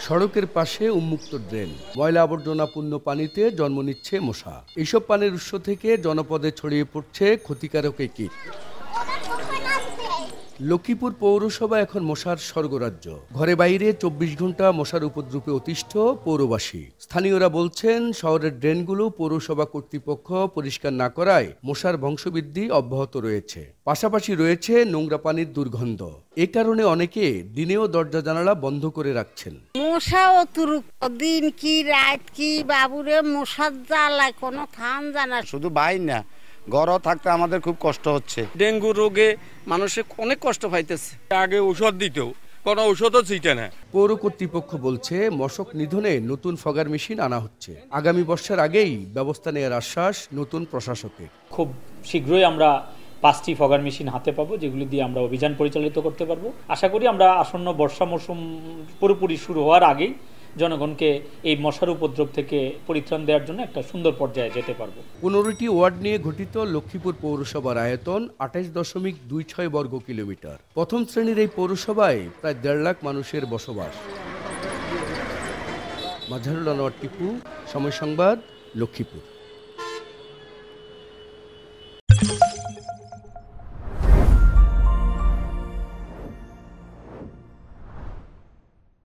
সড়কের পাশে উন্মুক্ত ড্রেন, ময়লা আবর্জনাপূর্ণ পানিতে জন্ম নিচ্ছে মশা। এইসব পানির উৎস থেকে জনপদে ছড়িয়ে পড়ছে ক্ষতিকারক এই কীট। লক্ষ্মীপুর পৌরসভা এখন মশার স্বর্গরাজ্য। ঘরে বাইরে ২৪ ঘন্টা মশার উপদ্রবে অতিষ্ঠ পৌরবাসী। স্থানীয়রা বলছেন, শহরের ড্রেনগুলো পৌরসভা কর্তৃপক্ষ পরিষ্কার না করায় মশার বংশবৃদ্ধি অব্যাহত রয়েছে। পাশাপাশি রয়েছে নোংরা পানির দুর্গন্ধ। এ কারণে অনেকে দিনেও দরজা জানালা বন্ধ করে রাখছেন। মশা অতিরিক্ত, দিন কি রাত কি বাবুরে মশার জ্বালায় কোনো থাম জানা। শুধু বাইর না, ঘরও থাকতে আমাদের খুব কষ্ট হচ্ছে। ডেঙ্গু রোগে মানুষের অনেক কষ্ট পাইতেছে। আগে ঔষধ দিতেও কোনো ঔষধও ছিটে না। পৌর কর্তৃপক্ষ বলছে, মশক নিধনে নতুন ফগার মেশিন আনা হচ্ছে। আগামী বর্ষার আগেই ব্যবস্থা নেওয়ার আশ্বাস নতুন প্রশাসকের। খুব শীঘ্রই আমরা 5টি ফগার মেশিন হাতে পাবো, যেগুলি দিয়ে আমরা অভিযান পরিচালিত করতে পারবো। আশা করি আমরা আসন্ন বর্ষা মৌসুম পুরোপুরি শুরু হওয়ার আগেই জনগণকে এই মশার উপদ্রব থেকে পরিত্রাণ দেওয়ার জন্য একটা সুন্দর পর্যায়ে যেতে পারবো। 15টি ওয়ার্ড নিয়ে গঠিত লক্ষ্মীপুর পৌরসভার আয়তন 28.26 বর্গ কিলোমিটার। প্রথম শ্রেণীর এই পৌরসভায় প্রায় 1.5 লাখ মানুষের বসবাস। মাজহারুল আনোয়ার টিপু, সময় সংবাদ, লক্ষ্মীপুর।